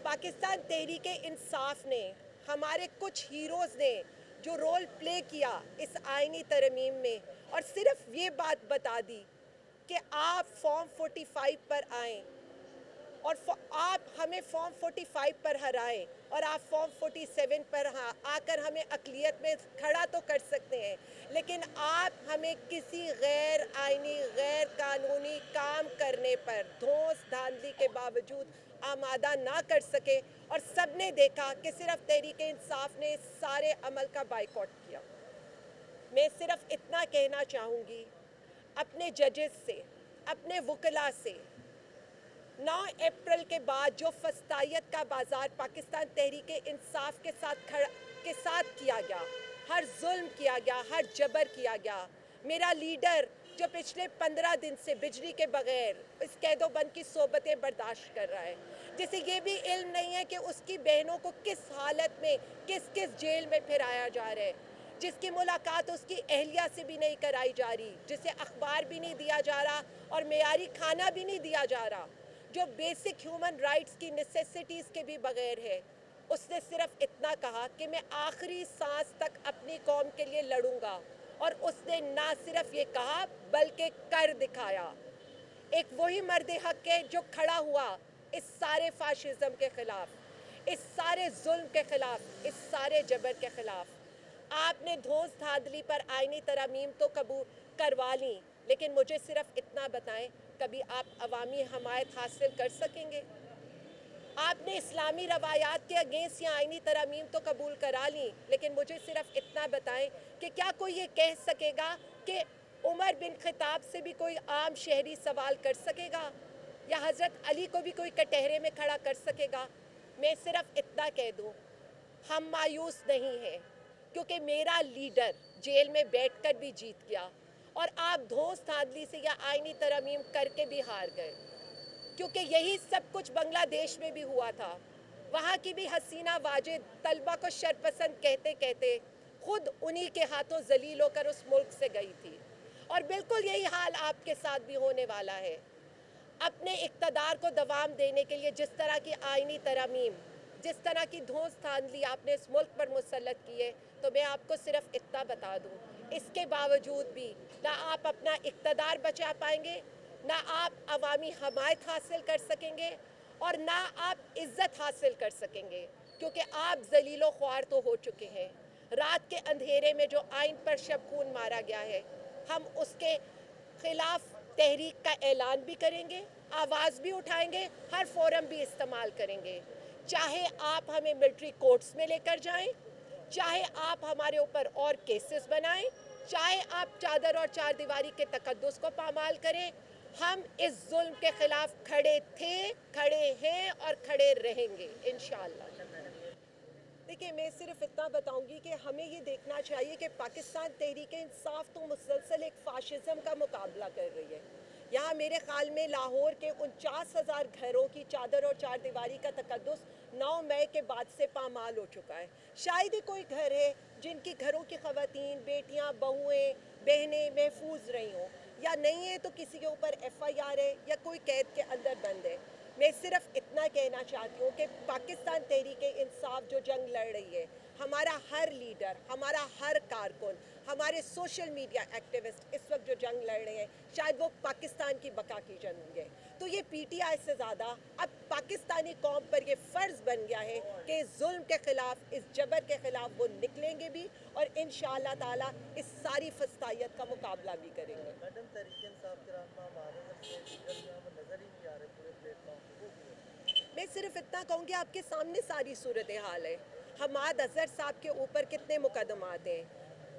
پاکستان تحریک انصاف نے، ہمارے کچھ ہیروز نے جو رول پلے کیا اس آئینی ترمیم میں، اور صرف یہ بات بتا دی کہ آپ فارم 45 پر آئیں اور آپ ہمیں فارم 45 پر ہرائیں، اور آپ فارم 47 پر آ کر ہمیں اقلیت میں کھڑا تو کر سکتے ہیں، لیکن آپ ہمیں کسی غیر آئینی غیر قانونی کام کرنے پر دھوس دھاندلی کے باوجود آمادہ نہ کر سکے، اور سب نے دیکھا کہ صرف تحریک انصاف نے اس سارے عمل کا بائیکاٹ کیا۔ میں صرف اتنا کہنا چاہوں گی اپنے ججز سے، اپنے وکلاء سے، 9 اپریل کے بعد جو فسطائیت کا بازار پاکستان تحریک انصاف کے ساتھ کیا گیا، ہر ظلم کیا گیا، ہر جبر کیا گیا، میرا لیڈر جو پچھلے 15 دن سے بجلی کے بغیر اس قید و بند کی صحبتیں برداشت کر رہا ہے، جسے یہ بھی علم نہیں ہے کہ اس کی بہنوں کو کس حالت میں کس جیل میں پھرایا جا رہا ہے، جس کی ملاقات اس کی اہلیہ سے بھی نہیں کرائی جا رہی، جسے اخبار بھی نہیں دیا جا رہا اور معیاری کھانا بھی نہیں دیا جا رہا، جو بیسک ہیومن رائٹس کی نیسیسٹیز کے بھی بغیر ہے۔ اس نے صرف اتنا کہا کہ میں آخری سانس تک اپنی قوم کے لیے لڑوں گا، اور اس نے نہ صرف یہ کہا بلکہ کر دکھایا۔ ایک وہی مرد حق ہے جو کھڑا ہوا اس سارے فاشزم کے خلاف، اس سارے ظلم کے خلاف، اس سارے جبر کے خلاف۔ آپ نے دھوس دھاندلی پر آئینی ترامیم تو قبول کروا لیں، لیکن مجھے صرف اتنا بتائیں کبھی آپ عوامی حمایت حاصل کر سکیں گے؟ آپ نے اسلامی روایات کے اگینسٹ یہ آئینی ترامیم تو قبول کرا لیں، لیکن مجھے صرف اتنا بتائیں کہ کیا کوئی یہ کہہ سکے گا کہ عمر بن خطاب سے بھی کوئی عام شہری سوال کر سکے گا، یا حضرت علی کو بھی کوئی کٹہرے میں کھڑا کر سکے گا؟ میں صرف اتنا کہہ دوں، ہم مایوس نہیں ہیں، کیونکہ میرا لیڈر جیل میں بیٹھ کر بھی جیت گیا، اور آپ دھوس دھاندلی سے یا آئینی ترامیم کر کے بھی ہار گئے، کیونکہ یہی سب کچھ بنگلہ دیش میں بھی ہوا تھا۔ وہاں کی بھی حسینہ واجد طلبہ کو شرپسند کہتے کہتے خود انہی کے ہاتھوں ذلیل ہو کر اس ملک سے گئی تھی، اور بالکل یہی حال آپ کے ساتھ بھی ہونے والا ہے۔ اپنے اقتدار کو دوام دینے کے لیے جس طرح کی آئینی ترامیم، جس طرح کی دھوس دھاندلی آپ نے اس ملک پر مسلط کی ہے، تو میں آپ کو صرف اتنا بتا دوں، اس کے باوجود بھی نہ آپ اپنا اقتدار بچا پائیں گے، نہ آپ عوامی حمایت حاصل کر سکیں گے، اور نہ آپ عزت حاصل کر سکیں گے، کیونکہ آپ ذلیل و خوار تو ہو چکے ہیں۔ رات کے اندھیرے میں جو آئین پر شب خون مارا گیا ہے، ہم اس کے خلاف تحریک کا اعلان بھی کریں گے، آواز بھی اٹھائیں گے، ہر فورم بھی استعمال کریں گے، چاہے آپ ہمیں ملٹری کورٹس میں لے کر جائیں، چاہے آپ ہمارے اوپر اور کیسز بنائیں، چاہے آپ چادر اور چار دیواری کے تقدس کو پامال کریں، ہم اس ظلم کے خلاف کھڑے تھے، کھڑے ہیں اور کھڑے رہیں گے انشاءاللہ۔ دیکھیں، میں صرف اتنا بتاؤں گی کہ ہمیں یہ دیکھنا چاہیے کہ پاکستان تحریک انصاف تو مسلسل ایک فاشزم کا مقابلہ کر رہی ہے۔ یہاں میرے خیال میں لاہور کے 49,000 گھروں کی چادر اور چار دیواری کا تقدس 9 مئی کے بعد سے پامال ہو چکا ہے۔ شاید ہی کوئی گھر ہے جن کی گھروں کی خواتین، بیٹیاں، بہویں، بہنیں محفوظ رہی ہوں، یا نہیں ہے تو کسی کے اوپر FIR ہے یا کوئی قید کے اندر بند ہے۔ میں صرف اتنا کہنا چاہتی ہوں کہ پاکستان تحریک انصاف جو جنگ لڑ رہی ہے، ہمارا ہر لیڈر، ہمارا ہر کارکن، ہمارے سوشل میڈیا ایکٹیوسٹ اس وقت جو جنگ لڑ رہے ہیں، شاید وہ پاکستان کی بقا کی جنگ ہے۔ تو یہ PTI سے زیادہ اب پاکستانی قوم پر یہ فرض بن گیا ہے کہ اس ظلم کے خلاف، اس جبر کے خلاف وہ نکلیں گے بھی، اور انشاءاللہ تعالیٰ اس ساری فسطائیت کا مقابلہ بھی کریں گے۔ میڈم، تحریک انصاف کے رہنما معرض سے لیڈر جو ہیں وہ نظر ہی نہیں آ رہے پورے پلیٹ فارم پہ، وہ کیوں ہے؟ میں صرف اتنا کہوں گی، آپ کے سامنے ساری صورتحال ہے۔ حماد اظہر صاحب کے اوپر کتنے مقدمات ہیں،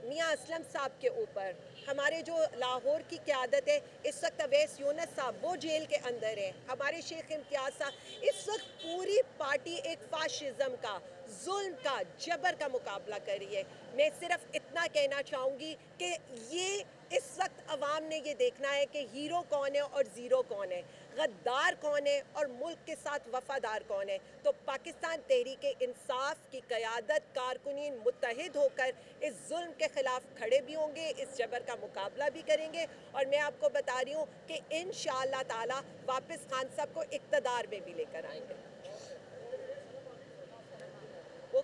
میاں اسلم صاحب کے اوپر، ہمارے جو لاہور کی قیادت ہے اس وقت اویس یونس صاحب وہ جیل کے اندر ہیں، ہمارے شیخ امتیاز صاحب، اس وقت پوری پارٹی ایک فاشزم کا، ظلم کا، جبر کا مقابلہ کر رہی ہے۔ میں صرف اتنا کہنا چاہوں گی کہ یہ اس وقت عوام نے یہ دیکھنا ہے کہ ہیرو کون ہے اور زیرو کون ہے، غدار کون ہے اور ملک کے ساتھ وفادار کون ہے۔ تو پاکستان تحریک انصاف کی قیادت، کارکنین متحد ہو کر اس ظلم کے خلاف کھڑے بھی ہوں گے، اس جبر کا مقابلہ بھی کریں گے، اور میں آپ کو بتا رہی ہوں کہ انشاءاللہ تعالی واپس خان صاحب کو اقتدار میں بھی لے کر آئیں گے۔